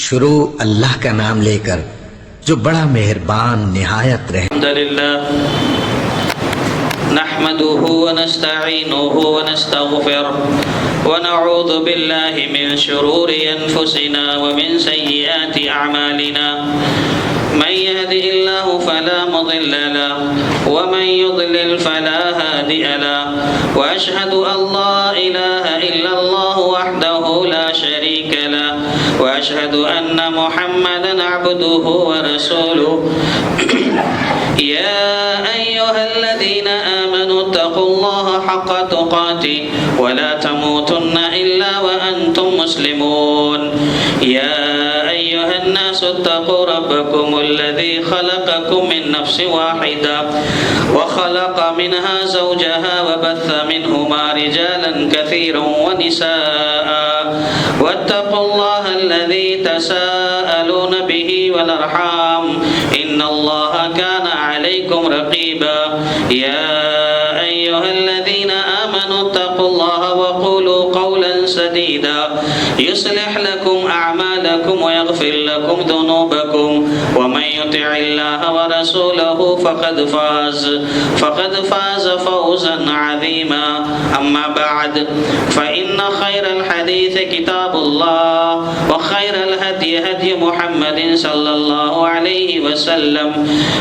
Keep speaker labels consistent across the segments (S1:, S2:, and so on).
S1: شروع اللہ کا نام لے کر جو بڑا مہربان نہایت رحم۔
S2: الحمدللہ نحمده ونستعینه ونستغفره ونعوذ باللہ من شرور انفسنا ومن سیئات اعمالنا من يهده الله فلا مضل له ومن يضلل فلا هادي له واشهد ان لا اله الا الله وحده لا شريك له واشهد ان محمدا عبده ورسوله يا ايها الذين امنوا اتقوا الله حق تقاته ولا تموتن الا وانتم مسلمون يا ايها الناس اتقوا ربكم الذي خلقكم من نفس واحدة وخلق منها زوجها وبث منهما رجالا كثيرا ونساء واتقوا الله الذي تساءلون به والأرحام إن الله كان عليكم رقيبا يا أيها الذين آمنوا اتقوا الله وقولوا قولا سديدا يصلح لكم أعمالكم ويغفر لكم ذنوبكم ومن يطع الله ورسوله فقد فاز فوزا عظيما أما بعد فإن خير الحديث كتاب الله وخير الهدي هدي محمد صلى الله عليه وسلم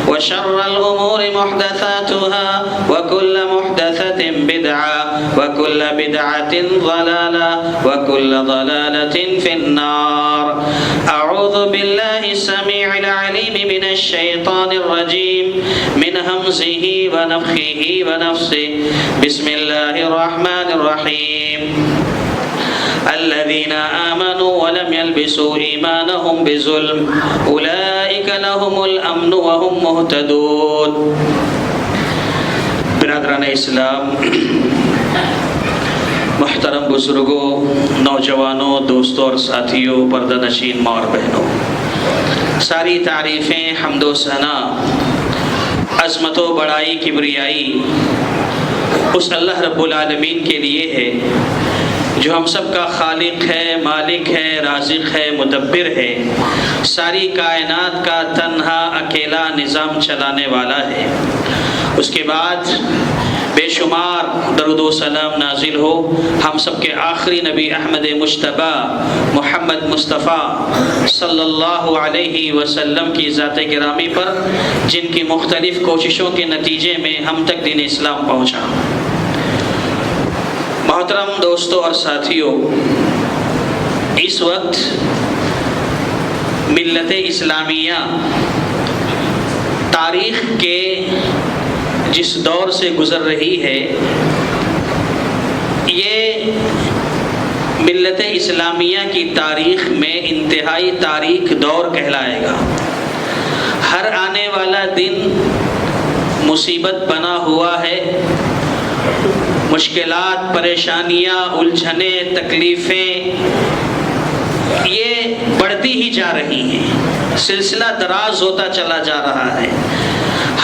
S2: وشر الأمور محدثاتها وكل محدثة بدعة وكل بدعة ضلالة وكل ضلالة في النار أعوذ بالله السميع العليم من الشيطان الرجيم من همزه ونفخه ونفسه بسم الله الرحمن الرحيم الذين آمنوا ولم يلبسوا إيمانهم بظلم أولئك لهم الأمن وهم مهتدون۔ برادران اسلام، محترم بزرگوں، نوجوانوں، دوستوں اور ساتھیوں، پردہ نشین ماں اور بہنوں، ساری تعریفیں، حمد و ثنا، عظمت و بڑائی، کبریائی اس اللہ رب العالمین کے لیے ہے جو ہم سب کا خالق ہے، مالک ہے، رازق ہے، مدبر ہے، ساری کائنات کا تنہا اکیلا نظام چلانے والا ہے۔ اس کے بعد بے شمار درود و سلام نازل ہو ہم سب کے آخری نبی احمد مجتبی محمد مصطفیٰ صلی اللہ علیہ وسلم کی ذات گرامی پر، جن کی مختلف کوششوں کے نتیجے میں ہم تک دین اسلام پہنچا۔ محترم دوستوں اور ساتھیوں، اس وقت ملت اسلامیہ تاریخ کے جس دور سے گزر رہی ہے، یہ ملت اسلامیہ کی تاریخ میں انتہائی تاریک دور کہلائے گا۔ ہر آنے والا دن مصیبت بنا ہوا ہے، مشکلات، پریشانیاں، الجھنیں، تکلیفیں یہ بڑھتی ہی جا رہی ہیں، سلسلہ دراز ہوتا چلا جا رہا ہے۔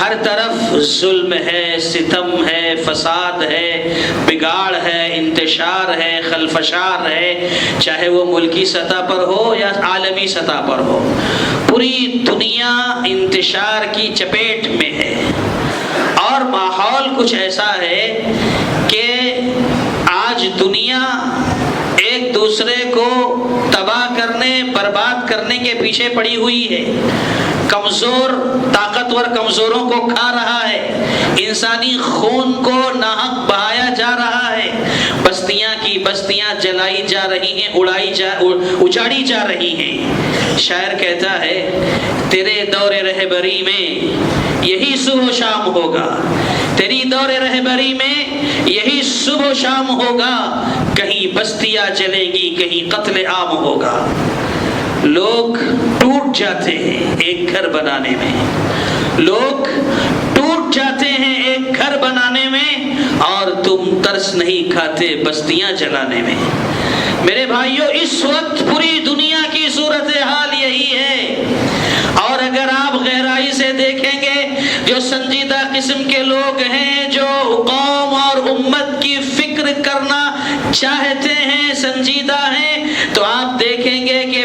S2: ہر طرف ظلم ہے، ستم ہے، فساد ہے، بگاڑ ہے، انتشار ہے، خلفشار ہے، چاہے وہ ملکی سطح پر ہو یا عالمی سطح پر ہو، پوری دنیا انتشار کی چپیٹ میں ہے۔ اور ماحول کچھ ایسا ہے کہ آج دنیا ایک دوسرے کو تباہ کرنے، برباد کرنے کے پیچھے پڑی ہوئی ہے۔ کمزور طاقتور کمزوروں کو کھا رہا ہے، انسانی خون کو ناحق بہایا جا رہا ہے، بستیاں کی بستیاں جلائی جا رہی ہیں، اجاڑی جا رہی ہیں۔ شاعر کہتا ہے تیرے دور رہبری میں یہی صبح و شام ہوگا، تیری دور رہبری میں یہی صبح و شام ہوگا، کہیں بستیاں جلیں گی، کہیں قتل عام ہوگا۔ لوگ ٹوٹ جاتے ہیں ایک گھر بنانے میں، لوگ ٹوٹ جاتے ہیں ایک گھر بنانے میں، اور تم ترس نہیں کھاتے بستیاں جلانے میں۔ میرے بھائیوں، اس وقت پوری دنیا کی صورتحال یہی ہے۔ اور اگر آپ گہرائی سے دیکھیں گے، جو سنجیدہ قسم کے لوگ ہیں، جو قوم اور امت کی فکر کرنا چاہتے ہیں، سنجیدہ ہیں، تو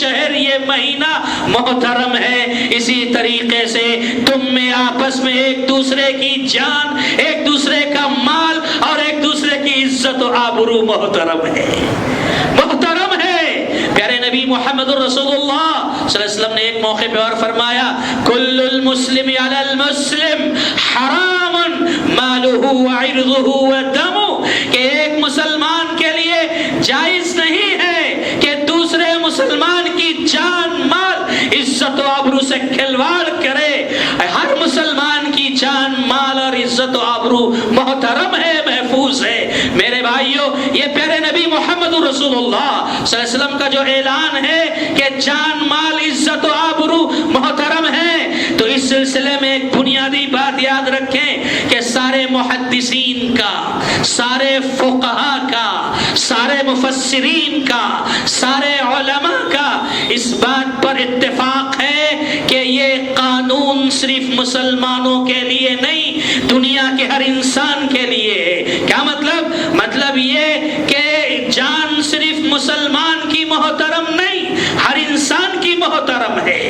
S2: شہر، یہ مہینہ محترم ہے، اسی طریقے سے تم میں آپس میں ایک دوسرے کی جان، ایک دوسرے کا مال اور ایک دوسرے کی عزت و آبرو محترم ہے، محترم ہے۔ پیارے نبی محمد رسول اللہ صلی اللہ علیہ وسلم نے ایک موقع پہ اور فرمایا کل المسلم علی المسلم حرام مالہ وعرضہ ودمہ، کہ ایک مسلمان کے لیے جائز نہیں ہے کہ دوسرے مسلمان کی جان، مال، عزت و آبرو سے کھلواڑ کرے۔ ہر مسلمان کی جان، مال اور عزت و آبرو محترم ہے، محفوظ ہے۔ میرے بھائیوں، یہ پیارے نبی محمد رسول اللہ صلی اللہ علیہ وسلم کا جو اعلان ہے کہ جان، مال، عزت و آبرو محترم ہے، تو اس سلسلے میں ایک بنیادی بات یاد رکھیں کہ سارے محدثین کا، سارے فقہا کا، سارے مفسرین کا، سارے علماء کا اس بات پر اتفاق ہے کہ یہ قانون صرف مسلمانوں کے لیے نہیں، دنیا کے ہر انسان کے لیے ہے۔ کیا مطلب؟ مطلب یہ کہ جان صرف مسلمان کی محترم نہیں، ہر انسان کی محترم ہے۔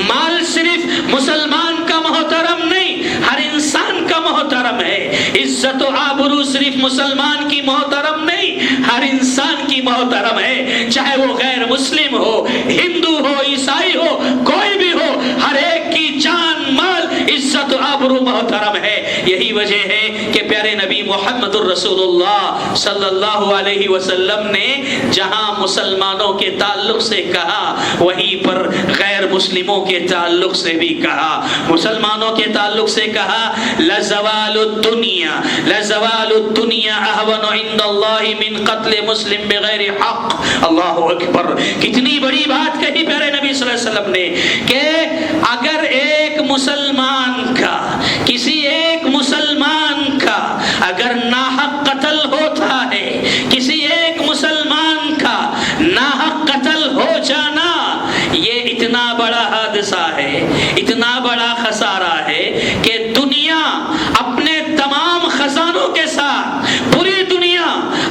S2: مال صرف مسلمان کا محترم نہیں، ہر انسان کا محترم ہے۔ عزت و آبرو صرف مسلمان کی محترم نہیں، ہر انسان کی محترم ہے، چاہے وہ غیر مسلم ہو، ہندو ہو، عیسائی ہو، کوئی بھی ہو، ہر ایک کی جان، مال، عزت و آبرو محترم ہے۔ یہی وجہ ہے کہ پیارے نبی محمد الرسول اللہ صلی اللہ علیہ وسلم نے جہاں مسلمانوں کے تعلق سے کہا، وہیں پر غیر مسلموں کے تعلق سے بھی کہا۔ مسلمانوں کے تعلق سے کہا لزوال الدنیا، لزوال الدنیا اہون عند اللہ من قتل مسلم بغیر حق۔ اللہ اکبر، کتنی بڑی بات کہی پیارے نبی صلی اللہ علیہ وسلم نے کہ اگر ایک مسلمان کا، کسی ایک مسلمان کا اگر ناحق قتل ہوتا ہے، کسی ایک مسلمان کا ناحق قتل ہو جانا، یہ اتنا بڑا حادثہ ہے، اتنا بڑا خسارہ ہے کہ دنیا اپنے تمام خزانوں کے ساتھ، پوری دنیا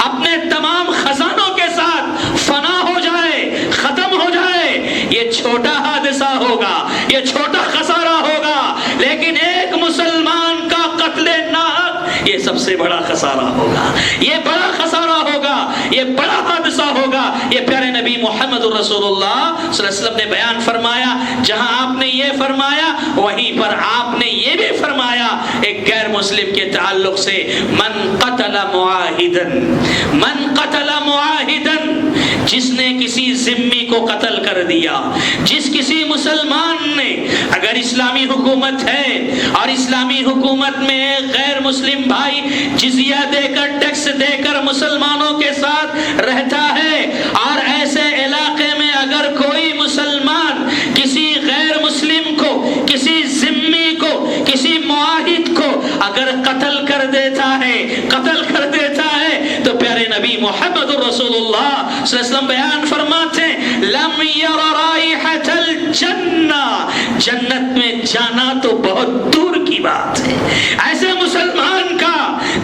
S2: اپنے تمام خزانوں کے ساتھ فنا ہو جائے، ختم ہو جائے، یہ چھوٹا حادثہ ہوگا، یہ چھوٹا خسارہ ہوگا، لیکن ایک مسلمان کا قتل ناحق یہ سب سے بڑا خسارہ ہوگا، یہ بڑا خسارہ ہوگا، یہ بڑا حادثہ ہوگا۔ یہ پیارے نبی محمد رسول اللہ صلی اللہ علیہ وسلم نے بیان فرمایا۔ جہاں آپ نے یہ فرمایا، وہیں پر آپ نے یہ بھی فرمایا ایک غیر مسلم کے تعلق سے، من قتل معاہدن، من قتل معاہدن، جس نے کسی ذمی کو قتل کر دیا، جس کسی مسلمان نے، اگر اسلامی حکومت ہے اور اسلامی حکومت میں غیر مسلم بھائی جزیہ دے کر، ٹیکس دے کر مسلمانوں کے ساتھ رہتا ہے، اور ایسے علاقے میں اگر کوئی مسلمان کسی غیر مسلم کو، کسی ذمی کو، کسی معاہد کو اگر قتل کر دیتا ہے، قتل کر دیتا ہے، تو پیارے نبی محمد رسول اللہ صلی اللہ علیہ وسلم بیان فرماتے ہیں لم یر رائحۃ الجنہ، جنت میں جانا تو بہت دور کی بات ہے۔ ایسے مسلمان کا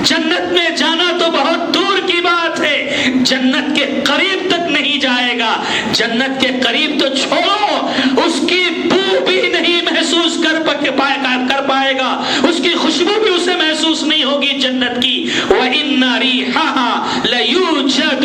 S2: جنت میں جانا تو بہت دور کی بات ہے، جنت کے قریب تک نہیں جائے گا، جنت کے قریب تو چھوڑو، اس کی بو بھی نہیں محسوس کر پائے گا، اس کی خوشبو بھی اسے محسوس نہیں ہوگی جنت کی۔ وَإِنَّ رِيحَهَا لَيُوجَدُ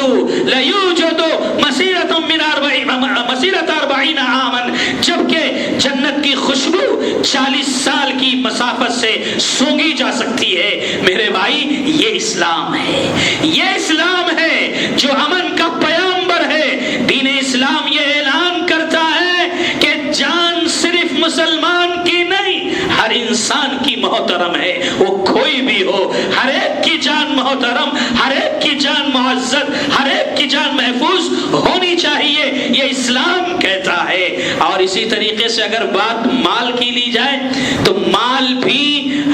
S2: مَسِيرَةٌ مِنْ 40 عَامًا، جبکہ جنت کی خوشبو 40 سال کی مسافت سے سونگی جا سکتی ہے۔ میرے بھائی، یہ اسلام ہے، یہ اسلام ہے جو امن کا پیامبر ہے۔ دین اسلام یہ اعلان کرتا ہے کہ جان صرف مسلمان کی نہیں، ہر انسان کی محترم ہے، وہ کوئی بھی ہو، ہر ایک کی جان محترم، ہر ایک کی جان معزز، ہر ایک کی جان محفوظ ہونی چاہیے، یہ اسلام کہتا ہے۔ اور اسی طریقے سے اگر بات مال کی لی جائے تو مال بھی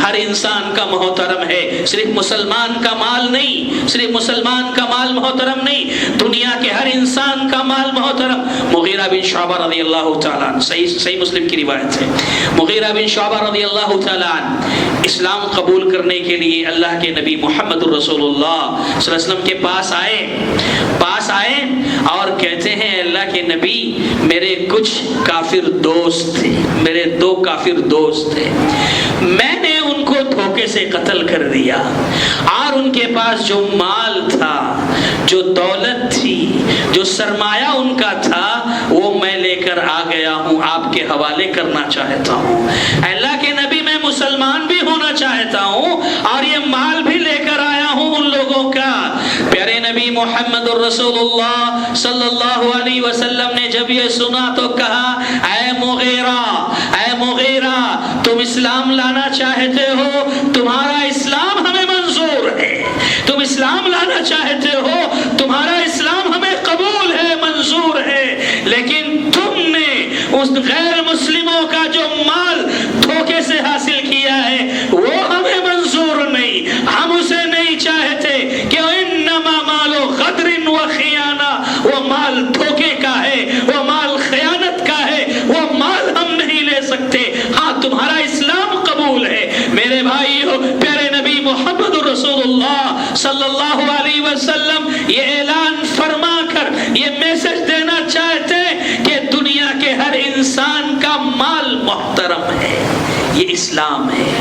S2: ہر انسان کا محترم ہے، صرف مسلمان کا مال نہیں، صرف مسلمان کا مال محترم نہیں، دنیا کے ہر انسان کا مال محترم۔ مغیرہ بن شعبہ رضی اللہ تعالیٰ عنہ، صحیح مسلم کی روایت ہے، مغیرہ بن شعبہ رضی اللہ تعالیٰ عنہ اسلام قبول کرنے کے لیے اللہ کے نبی محمد الرسول اللہ صلی اللہ علیہ وسلم کے پاس آئے اور کہتے ہیں اللہ کے نبی میرے کچھ کافر دوست تھے، میرے 2 کافر دوست تھے، میں نے ان کو دھوکے سے قتل کر دیا اور ان کے پاس جو مال تھا، جو دولت تھی، جو سرمایہ ان کا تھا وہ میں لے کر آ گیا ہوں، آپ کے حوالے کرنا چاہتا ہوں۔ اللہ کے نبی میں مسلمان بھی ہونا چاہتا ہوں اور یہ مال بھی لے کر آیا ہوں ان لوگوں کا۔ پیارے نبی محمد الرسول اللہ صلی اللہ علیہ وسلم نے جب یہ سنا تو کہا اے مغیرہ تم اسلام لانا چاہتے ہو، تمہارا اسلام ہمیں منظور ہے، تم اسلام لانا چاہتے ہو، تمہارا اسلام ہمیں قبول ہے، منظور ہے، لیکن تم نے اس غیر مسلموں کا جو مال دھوکے سے حاصل کیا ہے وہ ہمیں منظور نہیں، ہم اسے نہیں چاہتے کہ انما مال غدر و خیانہ، وہ مال دھوکے کا ہے، وہ مال خیانت کا ہے، وہ مال ہم نہیں لے سکتے، ہاں تمہارا اسلام قبول ہے۔ میرے بھائیو، پیارے نبی محمد رسول اللہ صلی اللہ علیہ وسلم یہ اعلان فرما کر یہ میسج دینا چاہتے کہ دنیا کے ہر انسان کا مال محترم ہے، یہ اسلام ہے،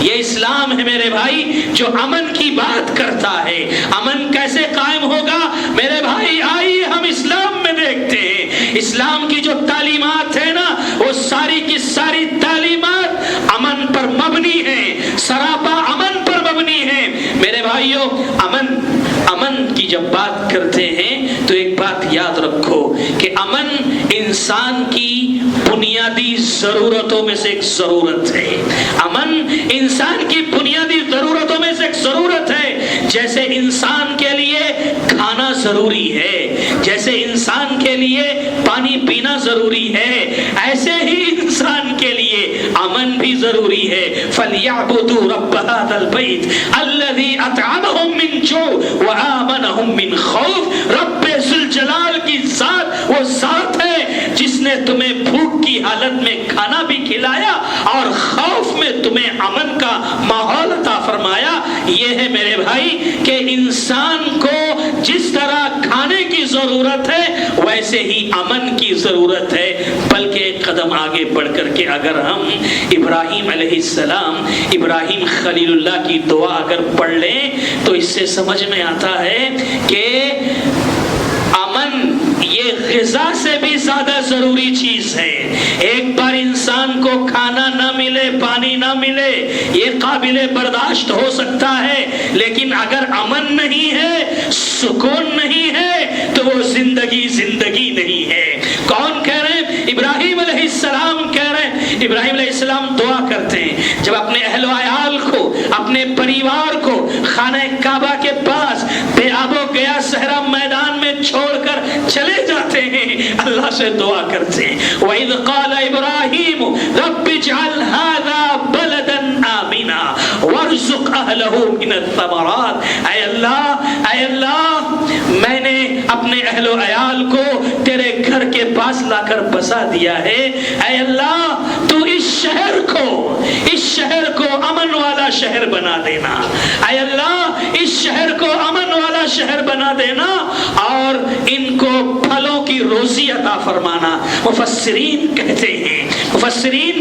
S2: یہ اسلام ہے میرے بھائی جو امن کی بات کرتا ہے۔ امن کیسے قائم ہوگا میرے بھائی؟ آئیے ہم اسلام میں دیکھتے ہیں، اسلام کی جو تعلیمات ہے نا وہ ساری کی ساری تعلیمات امن پر مبنی ہیں، سراپا امن پر مبنی ہیں۔ میرے بھائیوں، امن کی جب بات کرتے ہیں تو ایک بات یاد رکھو کہ امن انسان کی بنیادی ضرورتوں میں سے ایک ضرورت ہے۔ امن انسان کی بنیادی ضرورتوں میں سے ایک ضرورت ہے۔ جیسے انسان کے لیے کھانا ضروری ہے، جیسے انسان کے لیے پانی پینا ضروری ہے، ایسے ہی انسان کے لیے امن بھی ضروری ہے۔ فَلْيَعْبُدُوا رَبَّ هَذَا الْبَيْتِ الَّذِي أَطْعَمَهُم مِّن جُوعٍ وَآمَنَهُم مِّن خَوْفٍ۔ رب ذوالجلال کی ذات وہ ذات ہے جس نے تمہیں بھوک کی حالت میں کھانا بھی کھلایا اور خوف میں تمہیں امن کا ماحول عطا فرمایا۔ یہ ہے میرے بھائی کہ انسان کو جس طرح کھانے کی ضرورت ہے ویسے ہی امن کی ضرورت ہے۔ بلکہ ایک قدم آگے بڑھ کر کے اگر ہم ابراہیم علیہ السلام، ابراہیم خلیل اللہ کی دعا اگر پڑھ لیں تو اس سے سمجھ میں آتا ہے کہ امن یہ غذا سے بھی زیادہ ضروری چیز ہے۔ ایک بار انسان کو کھانا نہ ملے، پانی نہ ملے، یہ قابل برداشت ہو سکتا ہے، لیکن اگر امن نہیں ہے، سکون نہیں ہے تو وہ زندگی نہیں ہے۔ کون کہہ رہے ہیں؟ ابراہیم علیہ السلام کہہ رہے ہیں۔ ابراہیم علیہ السلام دعا کرتے ہیں جب اپنے اہل و عیال کو، اپنے پریوار کو خانہ کعبہ کے پاس بے آب و گیا صحرا میدان میں چھوڑ کر چلے جاتے ہیں، اللہ سے دعا کرتے ہیں۔ وَإِذْ قَالَ إِبْرَاهِيمُ رَبِّ اجْعَلْ هَذَا بَلَدًا آمِنًا وَارْزُقْ أَهْلَهُ مِنَ الثَّمَرَاتِ۔ اے اللہ میں نے اپنے اہل و عیال کو تیرے گھر کے پاس لا کر بسا دیا ہے، اے اللہ تو اس شہر کو امن والا شہر بنا دینا، اے اللہ اس شہر کو امن والا شہر بنا دینا اور ان کو پھلوں کی روزی عطا فرمانا۔ مفسرین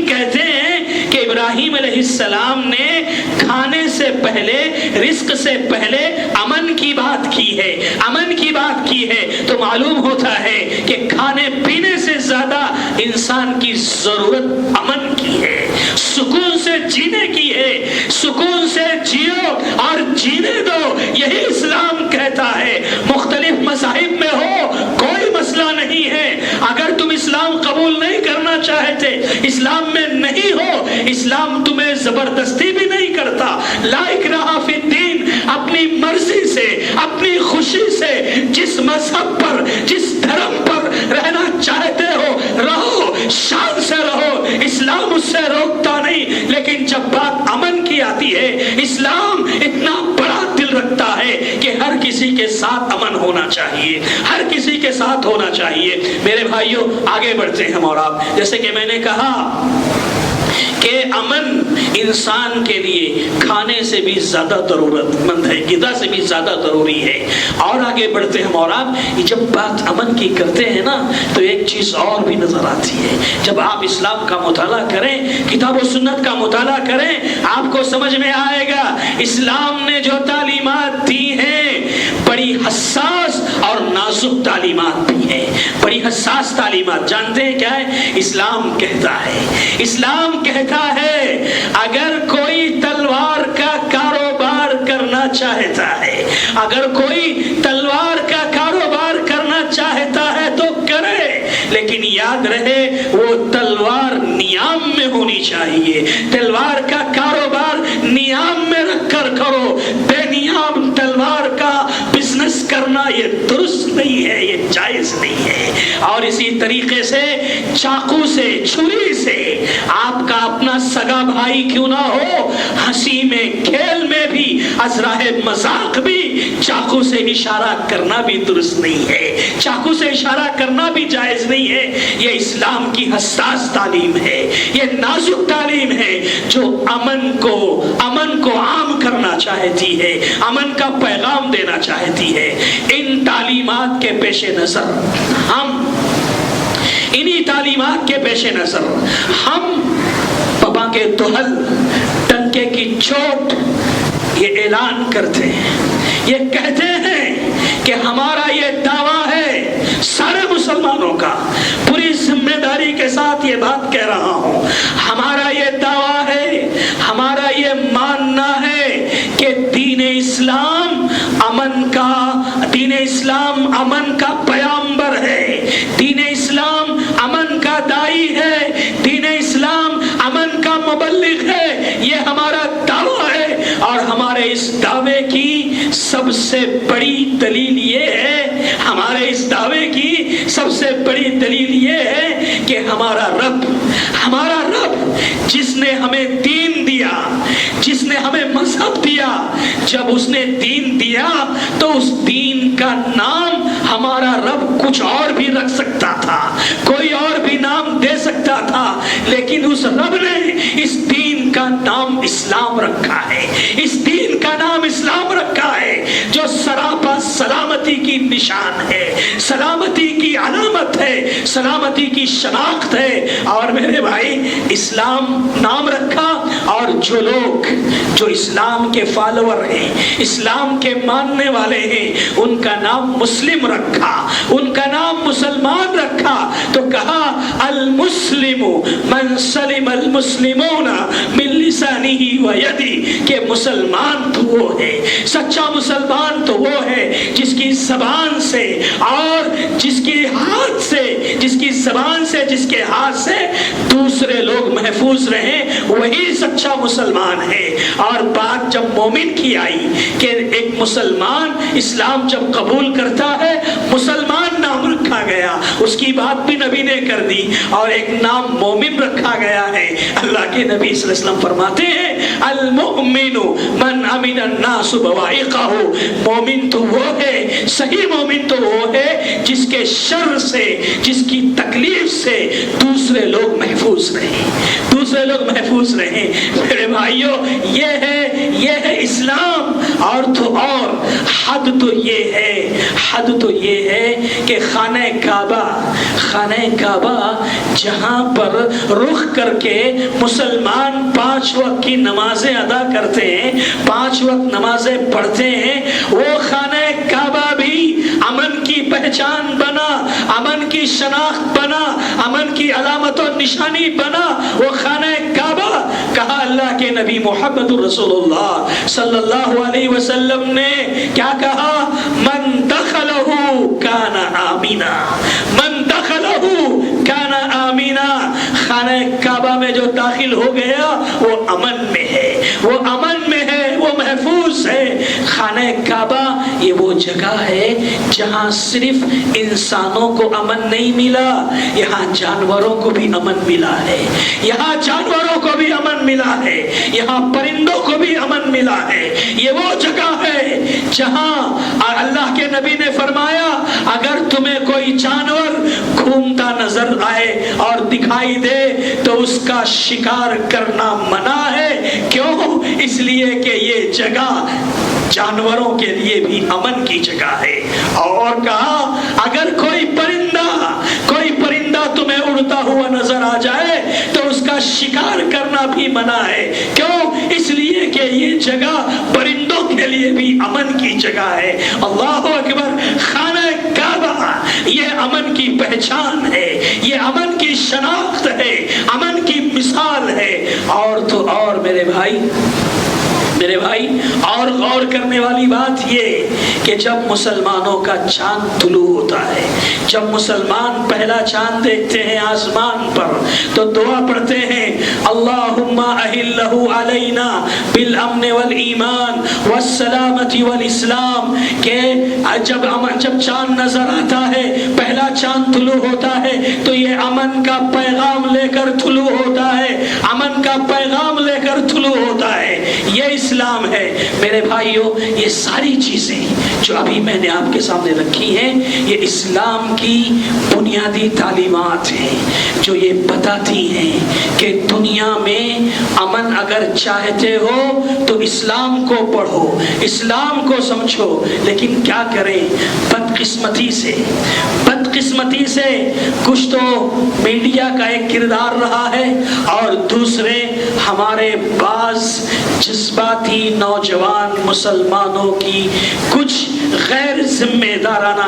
S2: کہتے ہیں کہ ابراہیم علیہ السلام نے کھانے سے پہلے، رزق سے پہلے امن کی بات کی ہے تو معلوم ہوتا ہے کہ کھانے پینے سے زیادہ انسان کی ضرورت امن کی ہے، سکون سے جینے کی ہے۔ سکون سے جیو اور جینے دو، یہی اسلام کہتا ہے۔ مختلف مذاہب میں ہو کوئی مسئلہ نہیں ہے، اگر تم اسلام قبول نہیں کرنا چاہتے، اسلام میں نہیں ہو، اسلام تمہیں زبردستی بھی نہیں کرتا۔ لا اکراہ فی الدین، اپنی مرضی سے، اپنی خوشی سے جس مذہب پر، جس دھرم پر رہنا چاہتے ہو رہو، شان سے رہو، اسلام اس سے روکتا نہیں، لیکن جب بات امن کی کسی کے ساتھ امن ہونا چاہیے، ہر کسی کے ساتھ ہونا چاہیے۔ میرے بھائیوں آگے بڑھتے ہیں اور آپ، جیسے کہ میں نے کہا کہ امن انسان کے لیے کھانے سے بھی زیادہ ضرورت مند ہے، غذا سے بھی زیادہ ضروری ہے۔ اور آگے بڑھتے ہیں اور آپ، جب بات امن کی کرتے ہیں نا تو ایک چیز اور بھی نظر آتی ہے۔ جب آپ اسلام کا مطالعہ کریں، کتاب و سنت کا مطالعہ کریں، آپ کو سمجھ میں آئے گا اسلام نے جو تعلیمات دی ہیں بڑی حساس اور نازک تعلیمات بھی ہیں، بڑی حساس تعلیمات۔ جانتے ہیں کیا ہے؟ اسلام کہتا ہے اگر کوئی تلوار کا کاروبار کرنا چاہتا ہے، اگر کوئی تلوار کا کاروبار کرنا چاہتا ہے تو کرے، لیکن یاد رہے وہ تلوار نیام میں ہونی چاہیے۔ تلوار کا کاروبار نیام میں رکھ کر کرو، بے نیام تلوار کا بزنس کرنا یہ درست نہیں ہے، یہ جائز نہیں ہے۔ اور اسی طریقے سے چاقو سے، چھری سے آپ کا اپنا سگا بھائی کیوں نہ ہو، ہنسی میں کھیل میں بھی از راہ مذاق بھی چاقو سے اشارہ کرنا بھی درست نہیں ہے، چاقو سے اشارہ کرنا بھی جائز نہیں ہے۔ یہ اسلام کی حساس تعلیم ہے، یہ نازک تعلیم ہے جو امن کو عام کرنا چاہتی ہے، امن کا پیغام دینا چاہتی ہے۔ ان تعلیمات کے پیش نظر انہی تعلیمات کے پیش نظر ہم پپا کے دہل ٹنکے کی چوٹ یہ اعلان کرتے ہیں، یہ کہتے ہیں کہ ہمارا یہ دعویٰ ہے سارے مسلمانوں کا، پوری ذمہ داری کے ساتھ یہ بات کہہ رہا ہوں، ہمارا یہ دعویٰ ہے، ہمارا یہ ماننا ہے کہ دین اسلام امن کا پیامبر ہے، دین اسلام امن کا دائی ہے، دین اسلام امن کا مبلغ ہے۔ یہ ہمارا دعویٰ ہے اور ہمارے اس دعوے کی سب سے بڑی دلیل یہ ہے، ہمارے اس دعوے کی سب سے بڑی دلیل یہ ہے کہ ہمارا رب جس نے ہمیں دین دیا، جس نے ہمیں مذہب دیا، جب اس نے دین دیا تو اس دین کا نام ہمارا رب کچھ اور بھی رکھ سکتا تھا، کوئی اور بھی نام دے سکتا تھا، لیکن اس رب نے اس دین کا نام اسلام رکھا ہے، اس دین کا نام اسلام رکھا ہے جو سراپا سلامتی کی نشان ہے، سلامتی کی علامت ہے، سلامتی کی شناخت ہے۔ اور میرے بھائی اسلام نام رکھا، اور جو اسلام کے فالوور ہیں، اسلام کے ماننے والے ہیں، ان کا نام مسلم رکھا، ان کا نام مسلمان رکھا، تو کہا المسلم من سلم المسلمون من لسانہ و یدہ، کہ مسلمان تو وہ ہے، سچا مسلمان تو وہ ہے جس کی زبان سے اور جس کے ہاتھ سے، جس کی زبان سے، جس کے ہاتھ سے دوسرے لوگ محفوظ رہیں، وہی سچا مسلمان ہے۔ اور بات جب مومن کی آئی کہ ایک مسلمان اسلام جب قبول کرتا ہے مسلمان نام رکھا گیا، اس کی بات بھی نبی نے کر دی اور ایک نام مومن رکھا گیا ہے۔ اللہ کے نبی صلی اللہ علیہ وسلم فرماتے ہیں المؤمن من امن الناس بوائقہ، مومن تو وہ ہے، صحیح مومن تو وہ ہے جس کے شر سے، جس کی تکلیف سے دوسرے لوگ محفوظ رہیں، دوسرے لوگ محفوظ رہیں۔ میرے بھائیوں یہ ہے اسلام۔ اور تو اور حد تو یہ ہے کہ خانہ کعبہ جہاں پر رخ کر کے مسلمان 5 وقت کی نمازیں ادا کرتے ہیں، 5 وقت نمازیں پڑھتے ہیں، وہ خانہ کعبہ بھی امن کی پہچان بنا، امن کی شناخت بنا، امن کی علامت و نشانی بنا۔ وہ خانہ کعبہ کہا اللہ کے نبی محمد رسول اللہ صلی اللہ علیہ وسلم نے کیا کہا؟ من دخلہ کان آمنا، من دخلہ کان آمنا، خانہ کعبہ میں جو داخل ہو گیا وہ امن میں ہے، وہ امن میں ہے، وہ محفوظ ہے۔ خانہ خانہ کعبہ یہ وہ جگہ ہے جہاں صرف انسانوں کو امن نہیں ملا، یہاں جانوروں کو بھی امن ملا ہے، یہاں جانوروں کو بھی امن ملا ہے، یہاں پرندوں کو بھی امن ملا ہے۔ یہ وہ جگہ ہے جہاں اللہ کے نبی نے فرمایا اگر تمہیں کوئی جانور گھومتا نظر آئے اور دکھائی دے تو اس کا شکار کرنا منع ہے۔ کیوں؟ اس لیے کہ یہ جگہ جانوروں کے لیے بھی امن کی جگہ ہے۔ اور کہا اگر کوئی پرندہ تمہیں اڑتا ہوا نظر آ جائے تو اس کا شکار کرنا بھی منع ہے۔ کیوں؟ اس لیے کہ یہ جگہ پرندوں کے لیے بھی امن کی جگہ ہے۔ اللہ اکبر! خانہ کعبہ یہ امن کی پہچان ہے، یہ امن کی شناخت ہے، امن کی مثال ہے۔ اور تو اور میرے بھائی اور غور کرنے والی بات یہ کہ جب مسلمانوں کا چاند طلوع ہوتا ہے، جب مسلمان پہلا چاند دیکھتے ہیں آسمان پر تو دعا پڑھتے ہیں اللہم اہلہ علینا بالامن والایمان والسلامت والاسلام، کہ جب چاند نظر آتا ہے، پہلا چاند طلوع ہوتا ہے تو یہ امن کا پیغام لے کر طلوع ہوتا ہے، امن کا پیغام لے کر طلوع ہوتا ہے۔ یہ اسلام ہے میرے بھائیوں۔ یہ ساری چیزیں جو ابھی میں نے آپ کے سامنے رکھی ہیں یہ اسلام کی بنیادی تعلیمات ہیں جو یہ بتاتی ہیں کہ دنیا میں امن اگر چاہتے ہو تو اسلام کو پڑھو، اسلام کو سمجھو۔ لیکن کیا کریں؟ بدقسمتی سے کچھ تو میڈیا کا ایک کردار رہا ہے اور دوسرے ہمارے بعض جذباتی نوجوان مسلمانوں کی کچھ غیر ذمہ دارانہ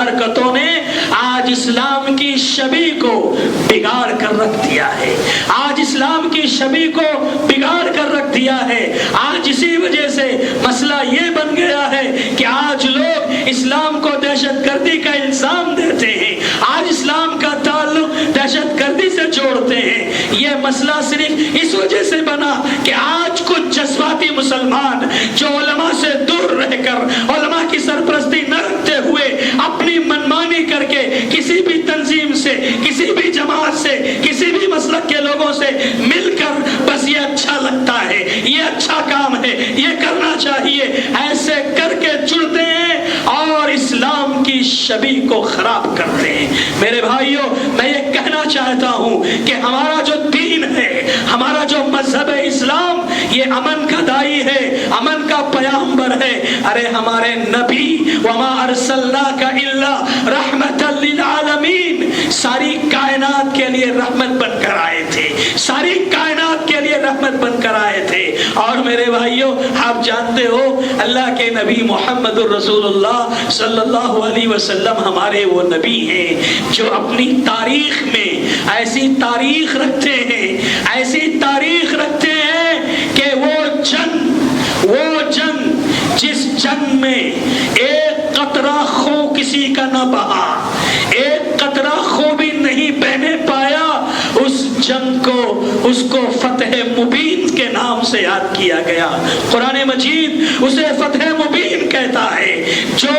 S2: حرکتوں نے آج اسلام کی شبیہ کو بگاڑ کر رکھ دیا ہے، آج اسلام کی شبیہ کو بگاڑ کر رکھ دیا ہے۔ آج اسی وجہ سے مسئلہ یہ بن گیا ہے کہ آج لوگ اسلام کو دہشت گردی کا الزام دیتے ہیں، آج اسلام کا تعلق دہشت گردی سے جوڑتے ہیں۔ یہ مسئلہ صرف اس وجہ سے بنا کہ آج کچھ جذباتی مسلمان جو علماء سے دور رہ کر علماء کی سرپرستی نہ رکھتے ہوئے اپنی منمانی کر کے کسی بھی تنظیم سے، کسی بھی جماعت سے، کسی بھی مسلک کے لوگوں سے مل کر بس یہ اچھا لگتا ہے، یہ اچھا کام ہے، یہ کرنا چاہیے، ایسے کر کے جڑتے ہیں اور اسلام کی شبیہ کو خراب کرتے ہیں۔ میرے بھائیوں میں یہ کہنا چاہتا ہوں کہ ہمارا جو دین ہے، ہمارا جو مذہب اسلام یہ امن کا دائی ہے، امن کا پیغمبر ہے۔ ارے ہمارے نبی وما ارسلناک الا رحمتا للعالمین ساری کائنات کے لیے رحمت بن کر آئے تھے، ساری کائنات کے لیے رحمت بن کر آئے تھے۔ اور میرے بھائیوں آپ جانتے ہو اللہ کے نبی محمد الرسول اللہ صلی اللہ علیہ وسلم ہمارے وہ نبی ہیں جو اپنی تاریخ میں ایسی تاریخ رکھتے ہیں، ایسی تاریخ رکھتے ہیں کہ وہ جنگ جس جنگ میں ایک قطرہ خون کسی کا نہ بہا، ایک قطرہ خون بھی نہیں بہنے پایا، اس جنگ اس کو فتح مبین کے نام سے یاد کیا گیا۔ قرآن مجید اسے فتح مبین کہتا ہے، جو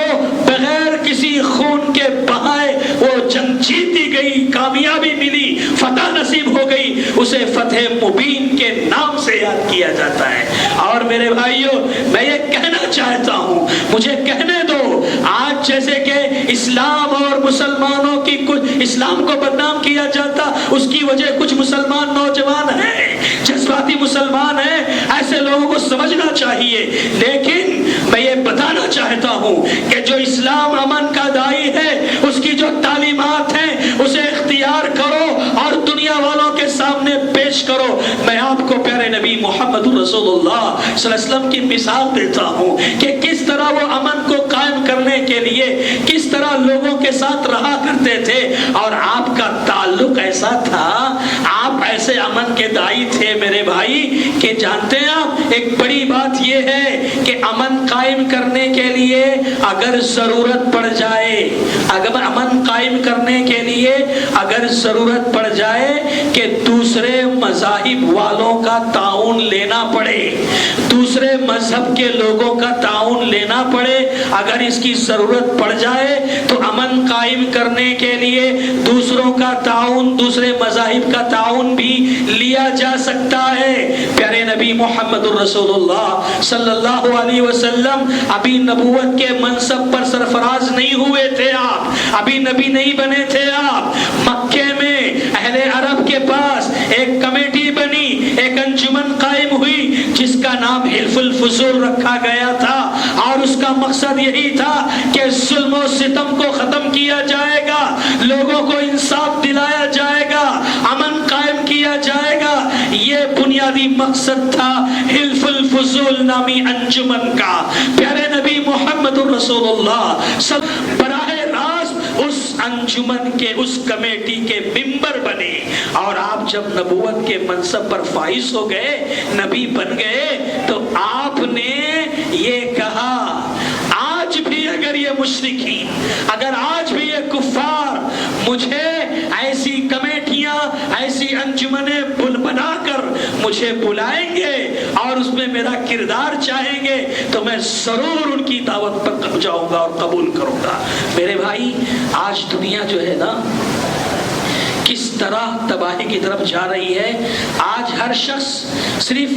S2: بغیر کسی خون کے بہائے وہ جنگ جیتی گئی، کامیابی ملی، فتح نصیب ہو گئی، اسے فتح مبین کے نام سے یاد کیا جاتا ہے۔ اور میرے بھائیوں میں یہ کہنا چاہتا ہوں، مجھے کہنے دو، آج جیسے کہ اسلام اور مسلمانوں کی کچھ اسلام کو بدنام کیا جاتا، اس کی وجہ کچھ مسلمان نوجوان ہیں، جذباتی مسلمان ہیں، ایسے لوگوں کو سمجھنا چاہیے۔ لیکن میں یہ بتانا چاہتا ہوں کہ جو اسلام امن کا دائی ہے اس کی جو تعلیمات ہیں اسے اختیار کرو اور دنیا والوں کے سامنے پیش کرو۔ میں آپ کو پیارے نبی محمد رسول اللہ صلی اللہ علیہ وسلم کی مثال دیتا ہوں کہ کس طرح وہ امن کو قائم کرنے کے لیے کس طرح لوگوں کے ساتھ رہا کرتے تھے، اور آپ کا تعلق ایسا تھا، آپ ایسے امن کے دائی تھے میرے بھائی کہ جانتے ہیں آپ ایک بڑی بات یہ ہے کہ امن قائم کرنے کے لیے اگر ضرورت پڑ جائے، اگر امن قائم کرنے کے لیے اگر ضرورت پڑ جائے کہ دوسرے مذاہب والوں کا تعاون لینا پڑے، دوسرے مذہب کے لوگوں کا تعاون لینا پڑے، اگر اس کی ضرورت پڑ جائے تو امن قائم کرنے کے لیے دوسروں کا تعاون، دوسرے مذاہب کا تعاون بھی لیا جا سکتا ہے۔ پیارے نبی محمد الرسول اللہ صلی اللہ علیہ وسلم ابھی نبوت کے منصب پر سرفراز نہیں ہوئے تھے، آپ ابھی نبی نہیں بنے تھے۔ آپ مکے میں اہل عرب کے پاس ایک کمیٹی بنی، ایک انجمن قائم ہوئی جس کا نام حلف الفضول رکھا گیا تھا، اور اس کا مقصد یہی تھا کہ ظلم و ستم کو ختم کیا جائے گا، لوگوں کو انصاف دلایا جائے گا، امن قائم کیا جائے گا۔ یہ بنیادی مقصد تھا حلف الفضول نامی انجمن کا۔ پیارے نبی محمد الرسول اللہ سب براہ راست اس انجمن کے، اس کمیٹی کے ممبر بنے، اور آپ جب نبوت کے منصب پر فائز ہو گئے، نبی بن گئے، تو آپ نے یہ کہا آج بھی اگر یہ مشرکین، اگر آج بھی یہ کفار مجھے ایسی کمیٹیاں، ایسی انجمنیں بنا کر مجھے بلائیں گے اور اس میں میرا کردار چاہیں گے، تو میں ضرور ان کی دعوت پر جاؤں گا اور قبول کروں گا۔ میرے بھائی آج دنیا جو ہے نا کس طرح تباہی کی طرف جا رہی ہے۔ آج ہر شخص صرف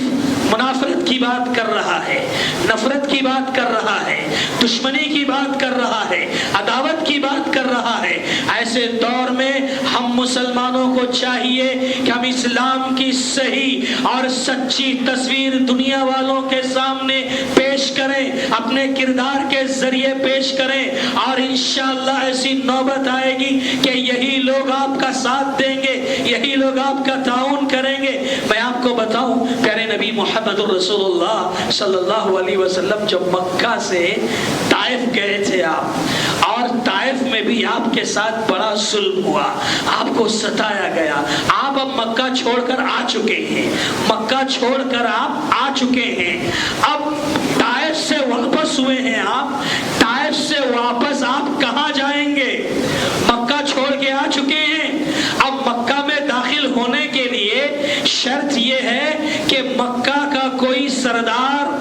S2: منافرت کی بات کر رہا ہے، نفرت کی بات کر رہا ہے، دشمنی کی بات کر رہا ہے، عداوت کی بات کر رہا ہے۔ ایسے دور میں ہم مسلمانوں کو چاہیے کہ ہم اسلام کی صحیح اور سچی تصویر دنیا والوں کے سامنے پیش کریں، اپنے کردار کے ذریعے پیش کریں، اور انشاءاللہ ایسی نوبت آئے گی کہ یہی لوگ آپ کا ساتھ دیں گے، یہی لوگ آپ کا تعاون کریں گے۔ میں آپ کو بتاؤں پیارے نبی محمد الرسول اللہ صلی اللہ علیہ وسلم جب مکہ سے طائف گئے تھے آپ، اور طائف میں بھی آپ کے ساتھ بڑا ظلم ہوا، آپ کو ستایا گیا۔ آپ اب مکہ چھوڑ کر آ چکے ہیں، مکہ چھوڑ کر آپ آ چکے ہیں، اب طائف سے واپس ہوئے ہیں آپ، طائف سے واپس آپ کہاں جائیں گے؟ مکہ چھوڑ کے آ چکے ہیں، اب مکہ میں داخل ہونے کے لیے شرط یہ ہے کہ مکہ کا کوئی سردار،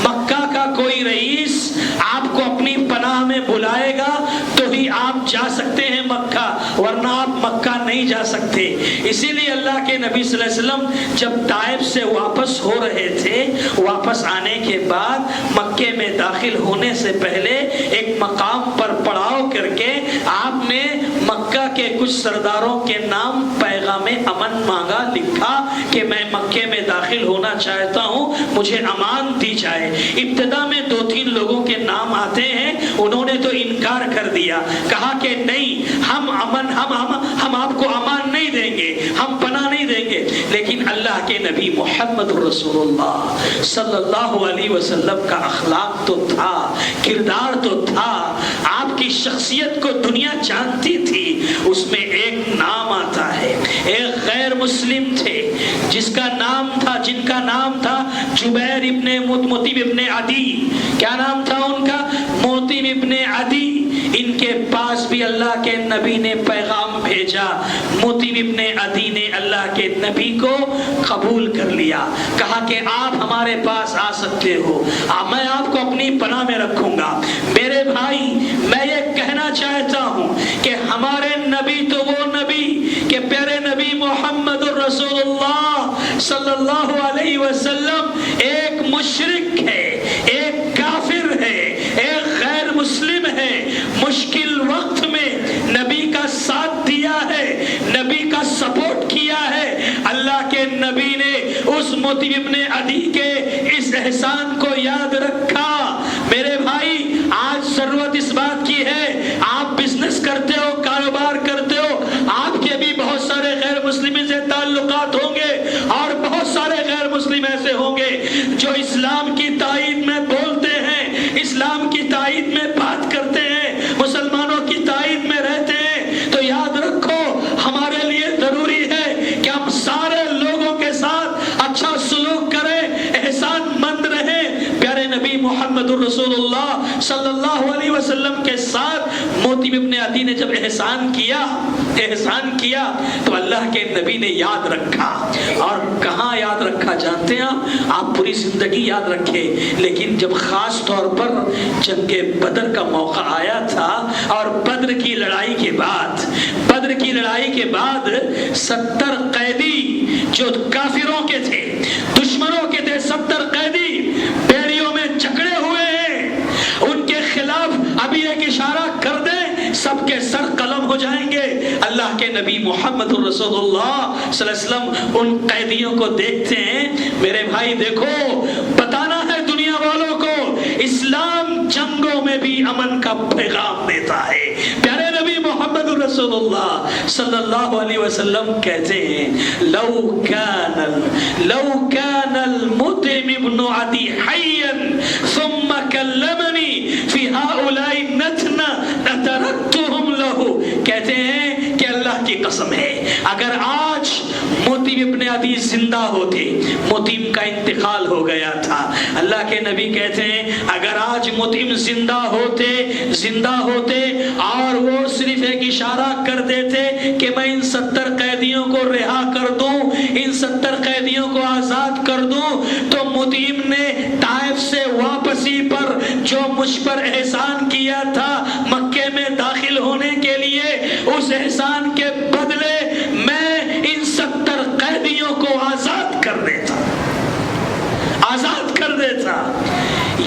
S2: مکہ کا کوئی رئیس آپ کو اپنی پناہ میں بلائے گا تو ہی آپ جا سکتے ہیں مکہ، ورنہ آپ مکہ نہیں جا سکتے۔ اسی لیے اللہ کے نبی صلی اللہ علیہ وسلم جب طائف سے واپس ہو رہے تھے، واپس آنے کے بعد مکے میں داخل ہونے سے پہلے ایک مقام پر پڑاؤ کر کے آپ نے مکہ کے کچھ سرداروں کے نام پیغام امن مانگا، لکھا کہ میں مکے میں داخل ہونا چاہتا ہوں، مجھے امان دی جائے۔ ابتدا میں 2-3 لوگوں کے نام آتے ہیں، انہوں نے تو انکار کر دیا، کہا کہ نہیں، ہم آپ کو امان نہیں دیں گے، ہم پناہ نہیں دیں گے۔ لیکن اللہ کے نبی محمد رسول اللہ صلی اللہ علیہ وسلم کا اخلاق تو تھا، کردار تو تھا، آپ کی شخصیت کو دنیا جانتی تھی۔ اس میں ایک نام آتا ہے، ایک غیر مسلم تھے جن کا نام تھا جبیر ابن مطعم ابن عدی۔ کیا نام تھا ان کا؟ مطعم ابن عدی۔ ان کے پاس بھی اللہ کے نبی نے پیغام بھیجا، مطعم ابن عدی نے اللہ کے نبی کو قبول کر لیا، کہا کہ آپ ہمارے پاس آ سکتے ہو، میں آپ کو اپنی پناہ میں رکھوں گا۔ میرے بھائی میں یہ کہنا چاہتا ہوں کہ ہمارے نبی تو وہ نبی کہ پیارے نبی محمد الرسول اللہ صلی اللہ علیہ وسلم ایک مشرک ہے، ایک کافر ہے، ایک غیر مسلم ہے، مشکل وقت میں نبی کا ساتھ دیا ہے، نبی کا سپورٹ کیا ہے۔ اللہ کے نبی نے اس مطعم ابن عدی کے اس احسان کو یاد رکھا۔ میرے بھائی آج ضرورت اس بات کی ہے، آپ بزنس کرتے ہو، کاروبار کرتے ہو، آپ کے بھی بہت سارے غیر مسلم سے تعلقات ہوں گے، اور بہت سارے غیر مسلم ایسے ہوں گے جو اسلام کی تائید میں بولتے ہیں، اسلام کی تائید میں بات کرتے ہیں، مسلمانوں کی تائید میں رہتے ہیں۔ تو یاد رکھو ہمارے لیے ضروری ہے کہ ہم سارے محمد الرسول اللہ صلی اللہ علیہ وسلم کے ساتھ موتیم ابن عدی نے جب احسان کیا تو اللہ کے نبی نے یاد رکھا. اور کہاں یاد رکھا جانتے ہیں آپ پوری زندگی یاد رکھے، لیکن جب خاص طور پر جنگ بدر کا موقع آیا تھا اور بدر کی لڑائی کے بعد 70 قیدی جو کافروں کے تھے، دشمنوں کے تھے، 70 قیدی بیڑیوں میں جکڑے ہوئے ہیں، ان کے خلاف ابھی ایک اشارہ کر دیں سب کے سر قلم ہو جائیں گے. اللہ کے نبی محمد رسول اللہ صلی اللہ علیہ وسلم ان قیدیوں کو دیکھتے ہیں. میرے بھائی دیکھو، بتانا ہے دنیا والوں کو اسلام جنگوں میں بھی امن کا پیغام دیتا ہے. پیارے نبی محمد رسول اللہ صلی اللہ علیہ وسلم کہتے ہیں لو كان المطعم ابن عدی حيا ثم كلمني في هؤلاء النتنة لتركتهم له. کہتے ہیں کہ اللہ کی قسم ہے اگر آج موتیم ابن عدی زندہ ہوتے، موتیم کا انتقال ہو گیا تھا، اللہ کے نبی کہتے ہیں اگر آج موتیم زندہ ہوتے اور وہ صرف ایک اشارہ کر دیتے کہ میں ان 70 قیدیوں کو رہا کر دوں، ان 70 قیدیوں کو آزاد کر دوں، تو موتیم نے طائف سے واپسی پر جو مجھ پر احسان کیا تھا مکے میں داخل ہونے کے لیے، اس احسان کے بدلے میں ان 70 قیدیوں کو آزاد کر دیتا.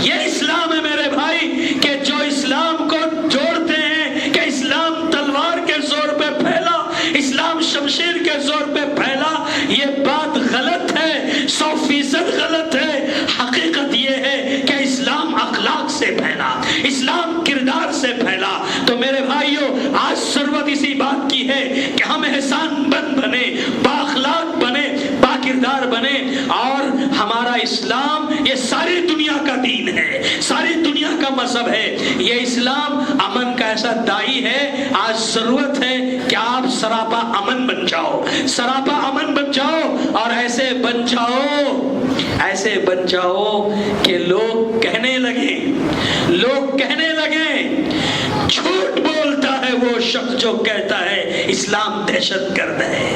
S2: یہ اسلام ہے میرے بھائی کہ جو اسلام کو جوڑتے ہیں کہ اسلام تلوار کے زور پہ پھیلا، اسلام شمشیر کے زور پہ پھیلا. یہ بات غلط ہے، 100% غلط ہے. حقیقت یہ ہے کہ اسلام اخلاق سے پھیلا، اسلام کردار سے پھیلا. تو میرے بھائیوں، آج ضرورت اسی بات کی ہے کہ ہم احسان مند بنے، بااخلاق بنے، باکردار بنے. اور ہمارا اسلام یہ ساری دنیا کا دین ہے، ساری دنیا کا مذہب ہے. یہ اسلام امن کا ایسا دائی ہے. آج ضرورت ہے کہ آپ سراپا امن بن جاؤ، سراپا امن بن جاؤ، اور ایسے بن جاؤ کہ لوگ کہنے لگیں جھوٹ بولتا ہے وہ شخص جو کہتا ہے اسلام دہشت گرد ہے.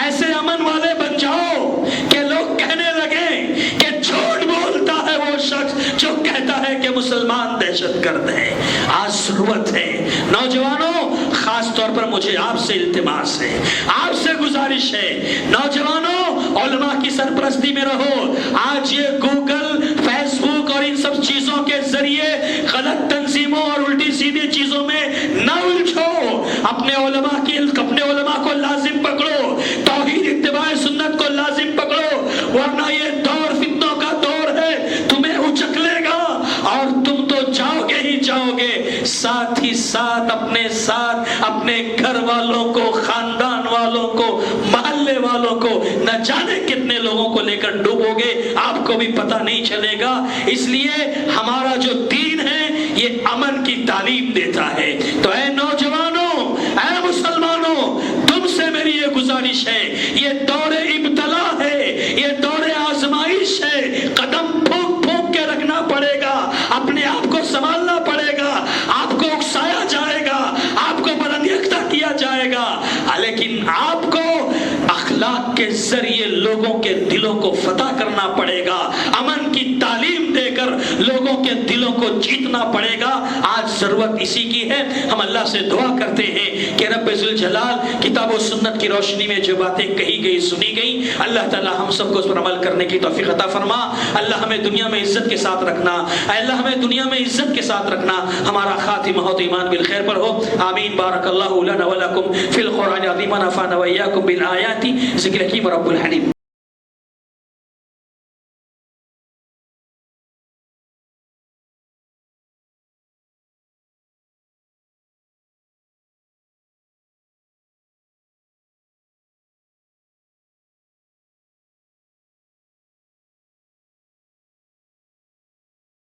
S2: ایسے امن والے بن جاؤ کہ لوگ کہنے لگیں کہ جھوٹ بولتا ہے وہ شخص جو کہتا ہے کہ مسلمان دہشت گرد ہے. آج ضرورت ہے نوجوانوں، خاص طور پر مجھے آپ سے التماس ہے، آپ سے گزارش ہے، نوجوانوں علماء کی سرپرستی میں رہو. آج یہ گوگل، فیس بک اور ان سب چیزوں کے ذریعے غلط تنظیموں اور الٹی سیدھی چیزوں میں نہ الجھو. اپنے علماء کو لازم پکڑو، توحید اتباع سنت کو لازم پکڑو، ورنہ یہ دور فتنوں کا دور ہے، تمہیں اچک لے گا اور تم تو جاؤ گے. ساتھ ہی ساتھ اپنے گھر والوں کو، خاندان والوں کو، محلے والوں کو، نہ جانے کتنے لوگوں کو لے کر ڈوبو گے، آپ کو بھی پتہ نہیں چلے گا. اس لیے ہمارا جو دین ہے یہ امن کی تعلیم دیتا ہے. تو اے نوجوانوں، اے مسلمانوں، تم سے میری یہ گزارش ہے، یہ دور ابتلا ہے، یہ دور آزمائش ہے. قدم پھونک کے رکھنا پڑے گا، اپنے آپ کو سنبھالنا پڑے گا، آپ کو اکسایا جائے گا، آپ کو بلند یکتا کیا جائے گا، لیکن آپ کو اخلاق کے ذریعے لوگوں کے دلوں کو فتح کرنا پڑے گا، امن کی تعلیم دے کر لوگوں کے دلوں کو جیتنا پڑے گا. آج ضرورت اسی کی ہے. ہم اللہ سے دعا کرتے ہیں کہ رب ذوالجلال کتاب و سنت کی روشنی میں جو باتیں کہی گئی، سنی گئی، اللہ تعالی ہم سب کو اس پر عمل کرنے کی توفیق عطا فرما. اللہ ہمیں دنیا میں عزت کے ساتھ رکھنا، اللہ ہمیں دنیا میں عزت کے ساتھ رکھنا. ہمارا خاتمہ ہو تو ایمان بالخیر پر ہو. آمین. بارک اللہ لنا ولکم فی القرآن العظیم ونفعنا وإياکم بالآیات ذکر حکیم رب الحلیم.